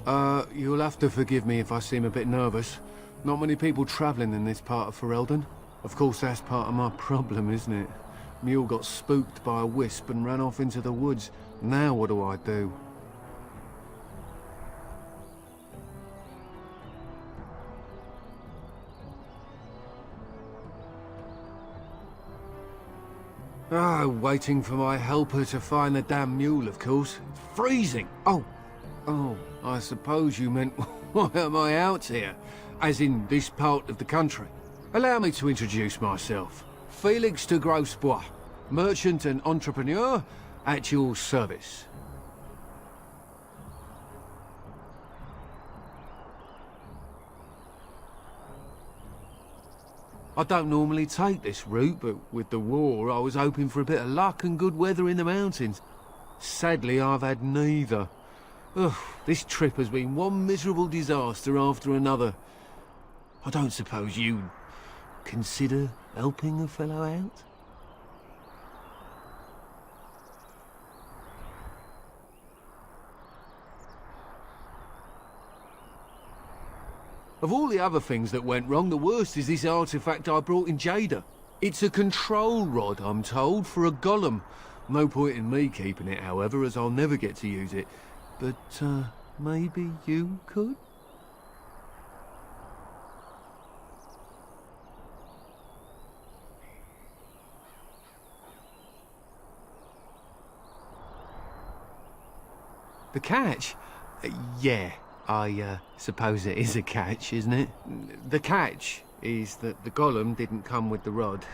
You'll have to forgive me if I seem a bit nervous. Not many people travelling in this part of Ferelden. Of course, that's part of my problem, isn't it? Mule got spooked by a wisp and ran off into the woods. Now what do I do? Ah, waiting for my helper to find the damn mule, of course. It's freezing! Oh, I suppose you meant, why am I out here? As in this part of the country. Allow me to introduce myself. Felix de Grosbois, merchant and entrepreneur at your service. I don't normally take this route, but with the war I was hoping for a bit of luck and good weather in the mountains. Sadly, I've had neither. Ugh, this trip has been one miserable disaster after another. I don't suppose you'd consider helping a fellow out? Of all the other things that went wrong, the worst is this artifact I brought in Jada. It's a control rod, I'm told, for a golem. No point in me keeping it, however, as I'll never get to use it. But, maybe you could? The catch? Yeah, I suppose it is a catch, isn't it? The catch is that the golem didn't come with the rod.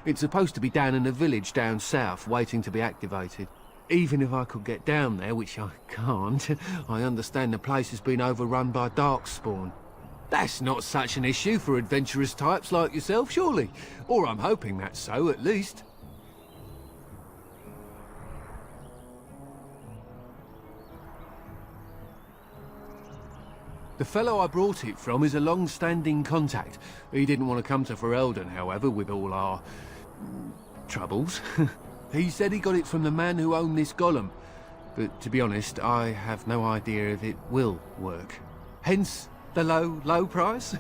It's supposed to be down in a village down south, waiting to be activated. Even if I could get down there, which I can't, I understand the place has been overrun by darkspawn. That's not such an issue for adventurous types like yourself, surely? Or I'm hoping that's so, at least. The fellow I brought it from is a long-standing contact. He didn't want to come to Ferelden, however, with all our troubles. He said he got it from the man who owned this golem. But to be honest, I have no idea if it will work. Hence the low price?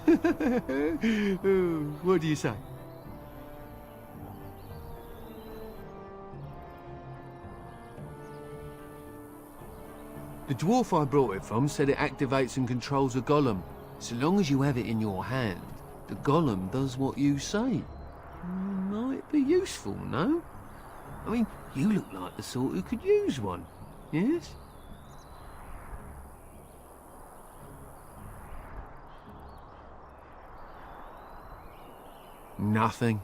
What do you say? The dwarf I brought it from said it activates and controls a golem. So long as you have it in your hand, the golem does what you say. Might be useful, no? I mean, you look like the sort who could use one, yes? Nothing.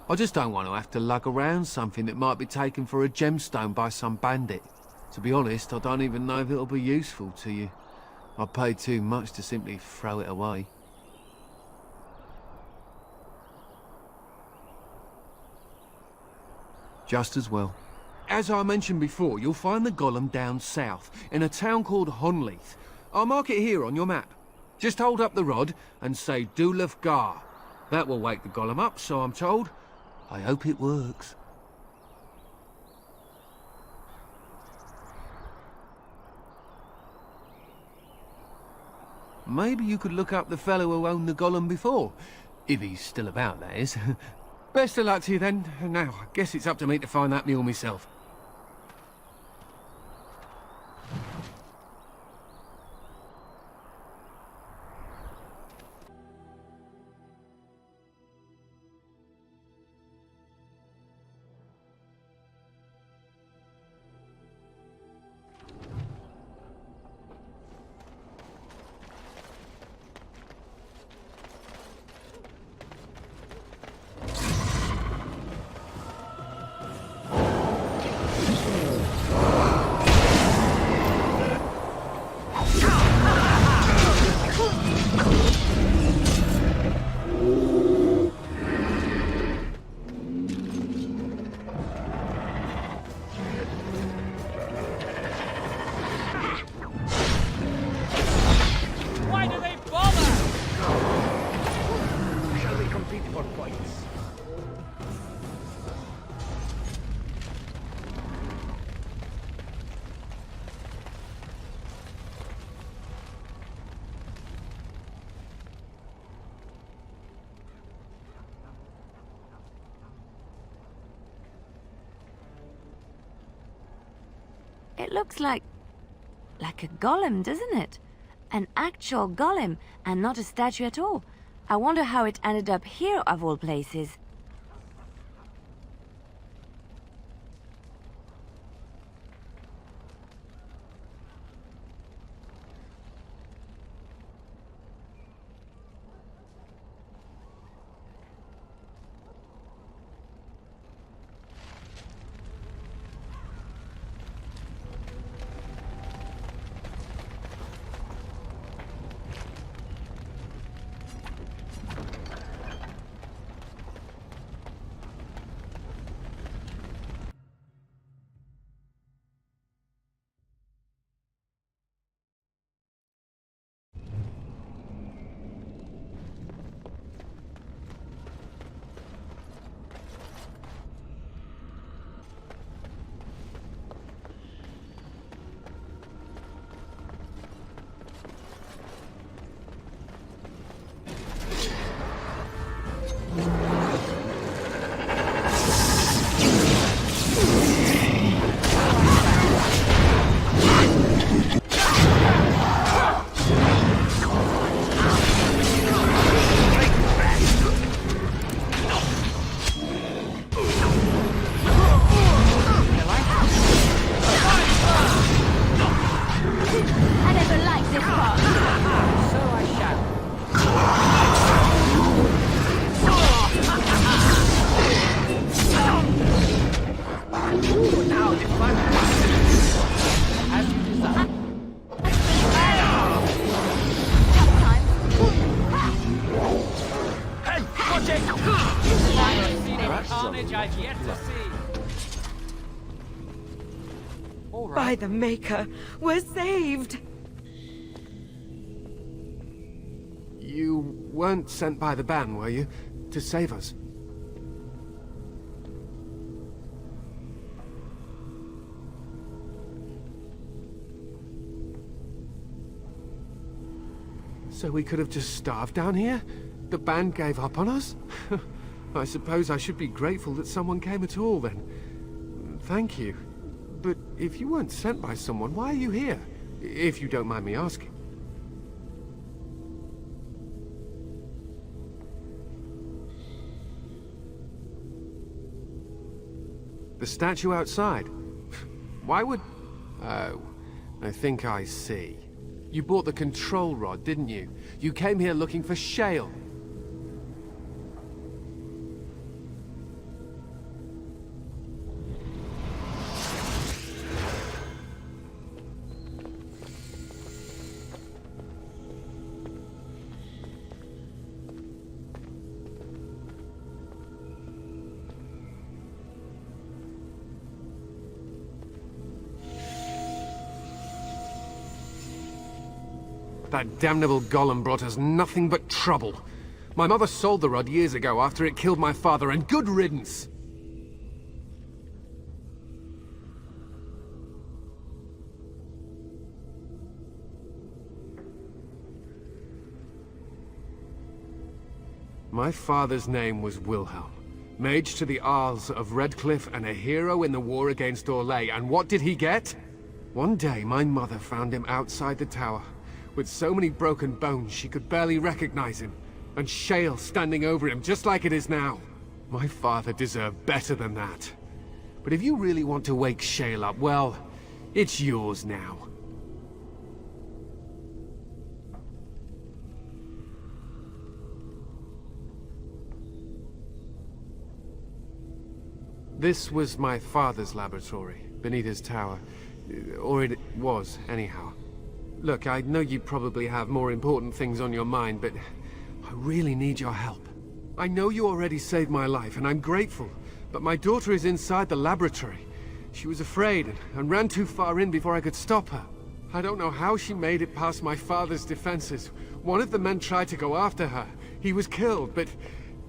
I just don't want to have to lug around something that might be taken for a gemstone by some bandit. To be honest, I don't even know if it'll be useful to you. I paid too much to simply throw it away. Just as well. As I mentioned before, you'll find the golem down south, in a town called Honleith. I'll mark it here on your map. Just hold up the rod and say Dulaf Gar. That will wake the golem up, so I'm told. I hope it works. Maybe you could look up the fellow who owned the golem before. If he's still about, that is. Best of luck to you then. Now, I guess it's up to me to find that mule myself. It looks like a golem, doesn't it? An actual golem, and not a statue at all. I wonder how it ended up here, of all places. By the Maker, we're saved! You weren't sent by the ban, were you? To save us? So we could have just starved down here? The band gave up on us? I suppose I should be grateful that someone came at all, then. Thank you. But if you weren't sent by someone, why are you here? If you don't mind me asking. The statue outside? Why would... Oh, I think I see. You bought the control rod, didn't you? You came here looking for shale. That damnable golem brought us nothing but trouble. My mother sold the rod years ago after it killed my father, and good riddance! My father's name was Wilhelm, mage to the Arls of Redcliffe and a hero in the war against Orlais, and what did he get? One day my mother found him outside the tower, with so many broken bones she could barely recognize him, and shale standing over him just like it is now. My father deserved better than that. But if you really want to wake shale up, well, it's yours now. This was my father's laboratory, beneath his tower. Or it was, anyhow. Look, I know you probably have more important things on your mind, but I really need your help. I know you already saved my life, and I'm grateful, but my daughter is inside the laboratory. She was afraid and ran too far in before I could stop her. I don't know how she made it past my father's defenses. One of the men tried to go after her. He was killed, but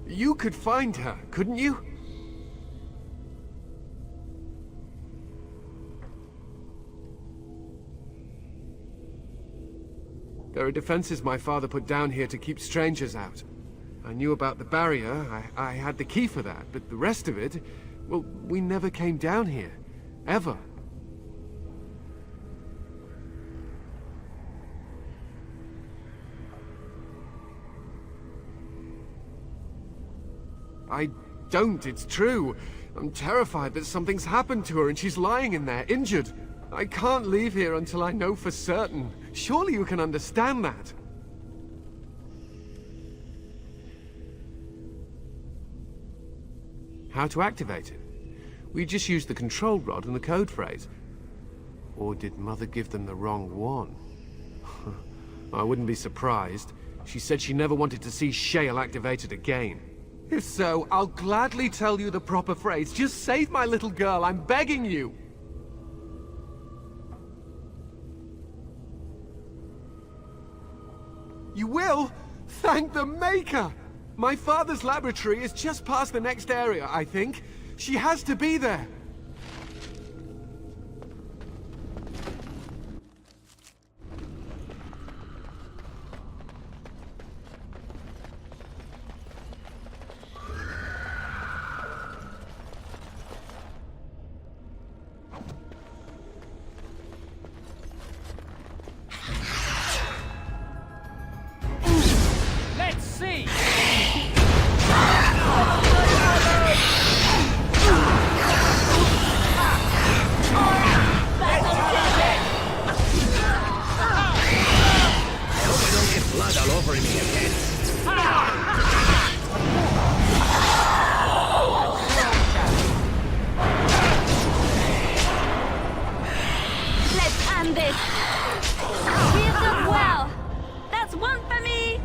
you could find her, couldn't you? There are defenses my father put down here to keep strangers out. I knew about the barrier, I had the key for that, but the rest of it, well, we never came down here. Ever. I don't, it's true. I'm terrified that something's happened to her and she's lying in there, injured. I can't leave here until I know for certain. Surely you can understand that. How to activate it? We just used the control rod and the code phrase. Or did Mother give them the wrong one? I wouldn't be surprised. She said she never wanted to see Shale activated again. If so, I'll gladly tell you the proper phrase. Just save my little girl, I'm begging you! You will? Thank the Maker! My father's laboratory is just past the next area, I think. She has to be there. Let's see! Blood all over me again. Let's end this! He's done well! That's one for me!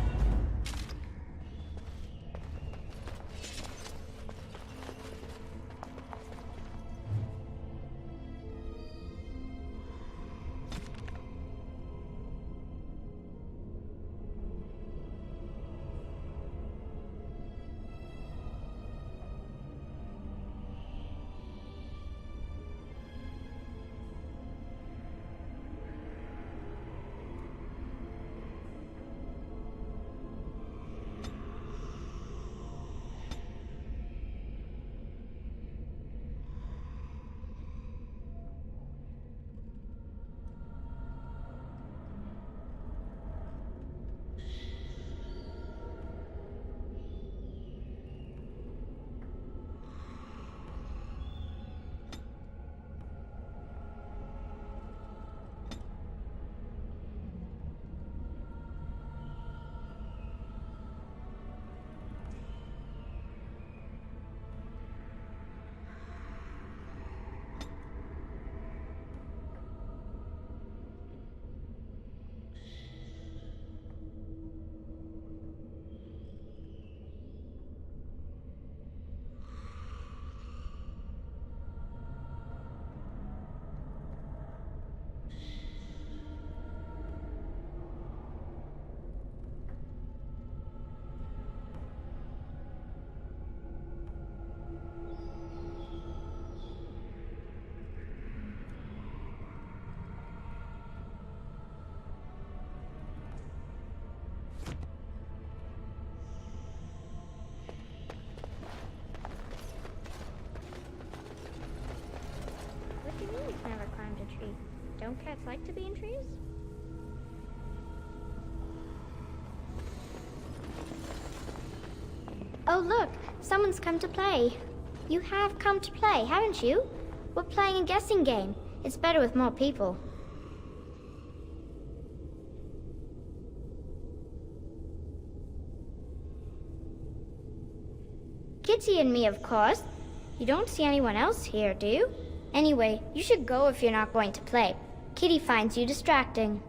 What do you mean you've never climbed a tree? Don't cats like to be in trees? Oh look, someone's come to play. You have come to play, haven't you? We're playing a guessing game. It's better with more people. Kitty and me, of course. You don't see anyone else here, do you? Anyway, you should go if you're not going to play. Kitty finds you distracting.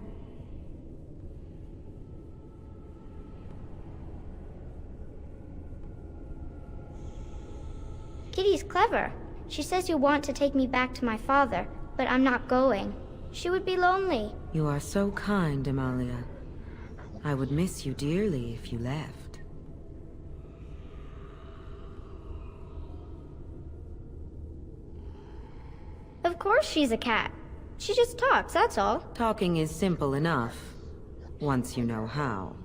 Kitty's clever. She says you want to take me back to my father, but I'm not going. She would be lonely. You are so kind, Amalia. I would miss you dearly if you left. Of course she's a cat. She just talks, that's all. Talking is simple enough, once you know how.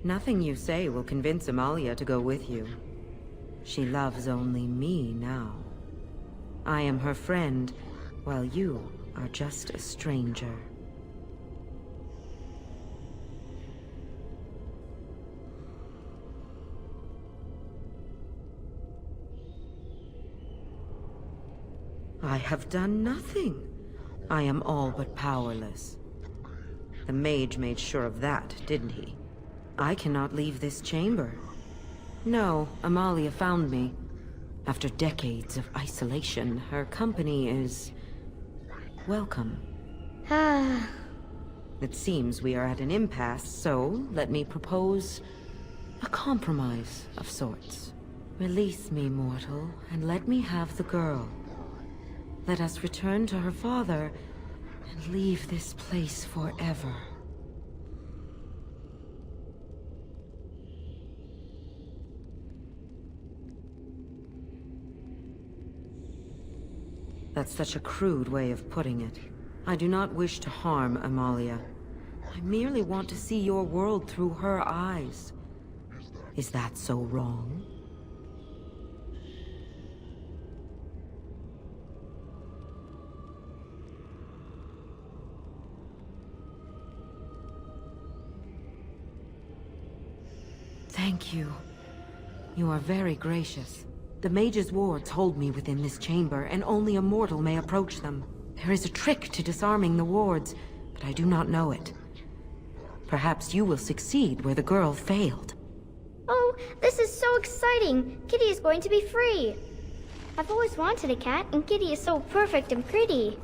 Nothing you say will convince Amalia to go with you. She loves only me now. I am her friend, while you are just a stranger. I have done nothing. I am all but powerless. The mage made sure of that, didn't he? I cannot leave this chamber. No, Amalia found me. After decades of isolation, her company is welcome. Ah, It seems we are at an impasse, so let me propose a compromise of sorts. Release me, mortal, and let me have the girl. Let us return to her father and leave this place forever. That's such a crude way of putting it. I do not wish to harm Amalia. I merely want to see your world through her eyes. Is that so wrong? Thank you. You are very gracious. The mage's wards hold me within this chamber, and only a mortal may approach them. There is a trick to disarming the wards, but I do not know it. Perhaps you will succeed where the girl failed. oh, this is so exciting. Kitty is going to be free. I've always wanted a cat, and Kitty is so perfect and pretty.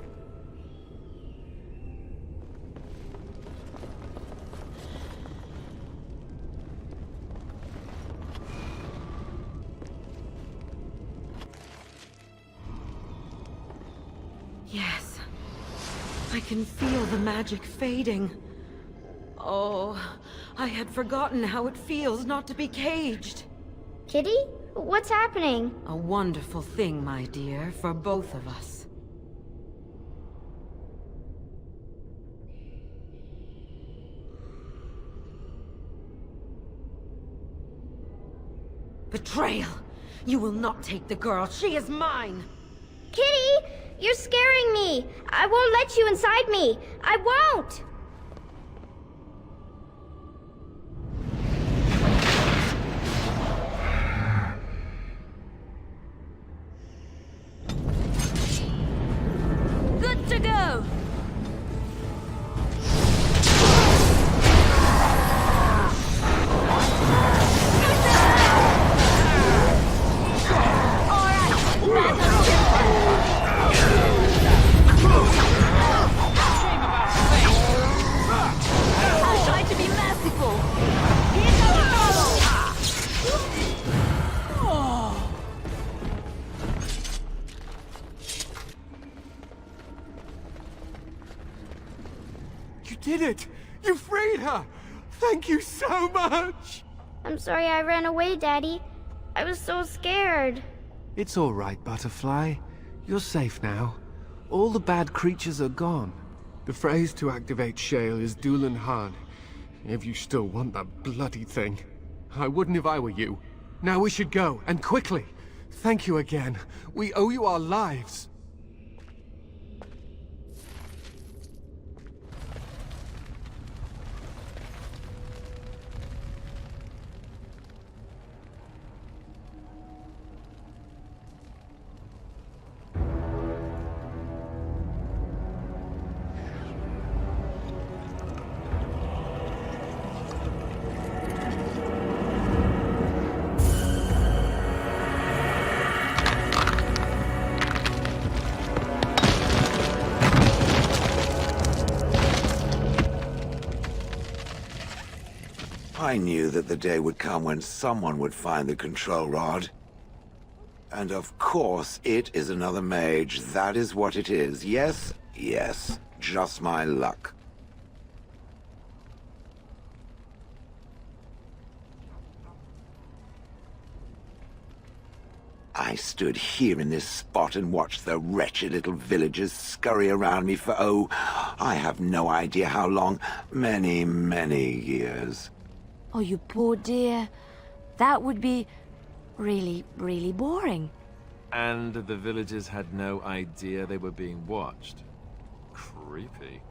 Yes. I can feel the magic fading. Oh, I had forgotten how it feels not to be caged. Kitty? What's happening? A wonderful thing, my dear, for both of us. Betrayal! You will not take the girl. She is mine! Kitty! You're scaring me! I won't let you inside me! I won't! Good to go! I'll try to be merciful. Here goes You did it! You freed her! Thank you so much! I'm sorry I ran away, Daddy. I was so scared. It's all right, Butterfly. You're safe now. All the bad creatures are gone. The phrase to activate Shale is Dulan Han. If you still want that bloody thing. I wouldn't if I were you. Now we should go, and quickly. Thank you again. We owe you our lives. I knew that the day would come when someone would find the control rod. And of course, it is another mage. That is what it is. Yes, yes. Just my luck. I stood here in this spot and watched the wretched little villagers scurry around me for, oh, I have no idea how long. Many, many years. Oh, you poor dear. That would be... Really, really boring. And the villagers had no idea they were being watched. Creepy.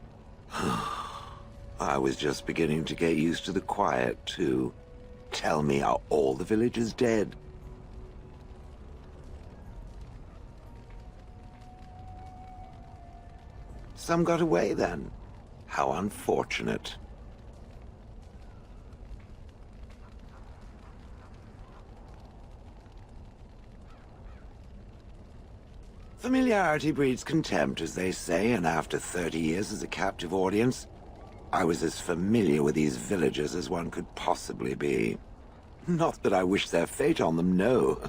I was just beginning to get used to the quiet, too. Tell me, are all the villagers dead? Some got away, then. How unfortunate. Familiarity breeds contempt, as they say, and after 30 years as a captive audience, I was as familiar with these villagers as one could possibly be. Not that I wish their fate on them, no.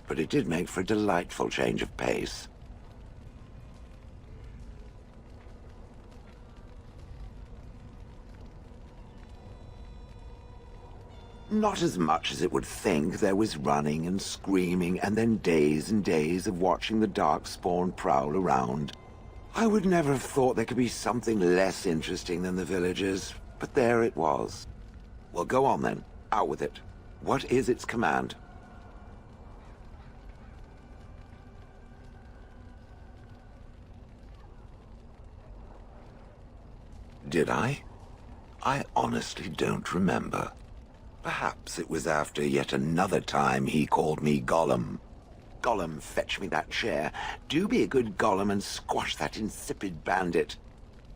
But it did make for a delightful change of pace. Not as much as it would think. There was running and screaming, and then days and days of watching the Darkspawn prowl around. I would never have thought there could be something less interesting than the villagers, but there it was. Well, go on then. Out with it. What is its command? Did I? I honestly don't remember. Perhaps it was after yet another time he called me Gollum. Gollum, fetch me that chair. Do be a good Gollum and squash that insipid bandit.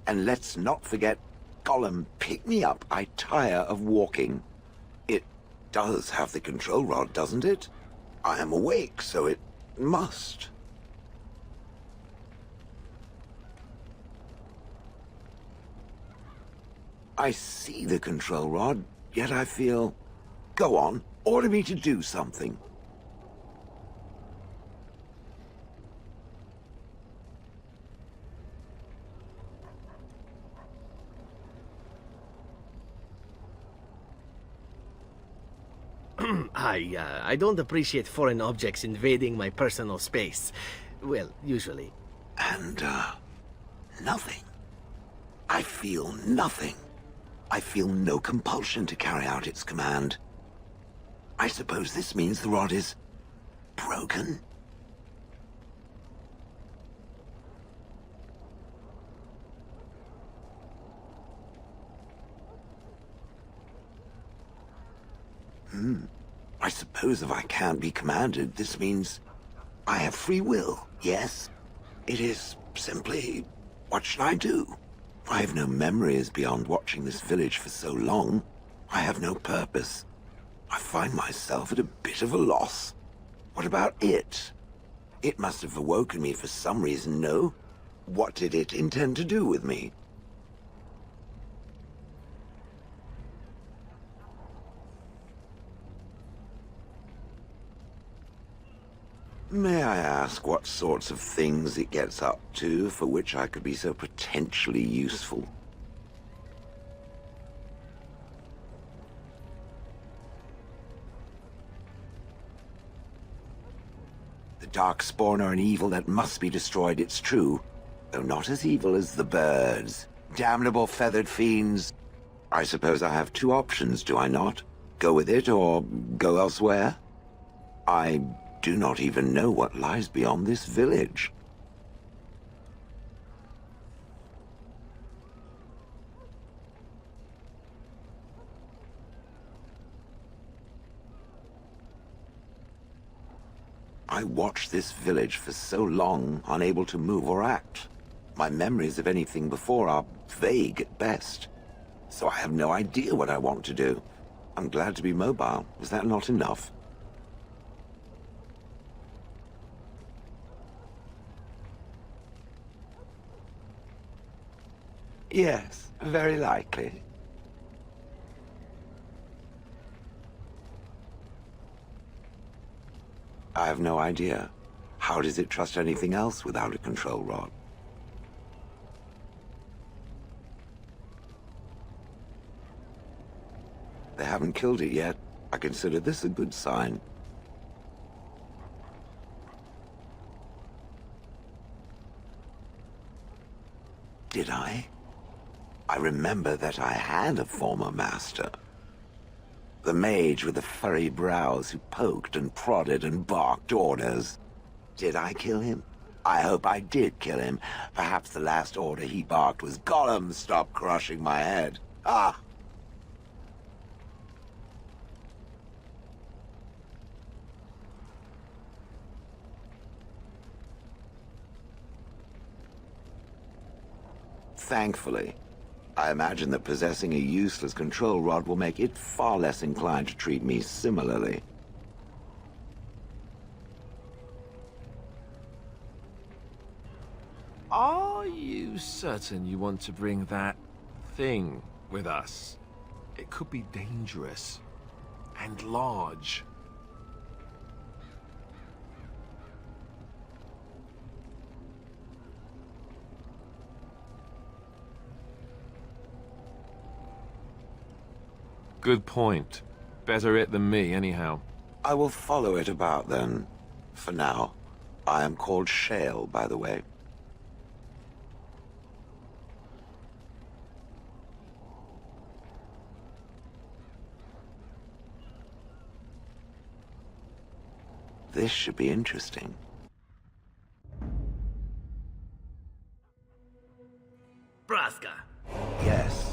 And let's not forget, Gollum, pick me up. I tire of walking. It does have the control rod, doesn't it? I am awake, so it must. I see the control rod, yet I feel... Go on, order me to do something. I don't appreciate foreign objects invading my personal space. Well, usually. And, nothing. I feel nothing. I feel no compulsion to carry out its command. I suppose this means the rod is... broken? I suppose if I can't be commanded, this means I have free will, yes? It is simply, what should I do? I have no memories beyond watching this village for so long. I have no purpose. I find myself at a bit of a loss. What about it? It must have awoken me for some reason, no? What did it intend to do with me? May I ask what sorts of things it gets up to for which I could be so potentially useful? The Darkspawn are an evil that must be destroyed, it's true. Though not as evil as the birds. Damnable feathered fiends. I suppose I have two options, do I not? Go with it or go elsewhere? I do not even know what lies beyond this village. I watched this village for so long, unable to move or act. My memories of anything before are vague at best. So I have no idea what I want to do. I'm glad to be mobile. Is that not enough? Yes, very likely. I have no idea. How does it trust anything else without a control rod? They haven't killed it yet. I consider this a good sign. Did I? I remember that I had a former master. The mage with the furry brows who poked and prodded and barked orders. Did I kill him? I hope I did kill him. Perhaps the last order he barked was, "Gollum, stop crushing my head." Ah! Thankfully, I imagine that possessing a useless control rod will make it far less inclined to treat me similarly. Are you certain you want to bring that thing with us? It could be dangerous and large. Good point. Better it than me, anyhow. I will follow it about then. For now, I am called Shale, by the way. This should be interesting. Braska. Yes.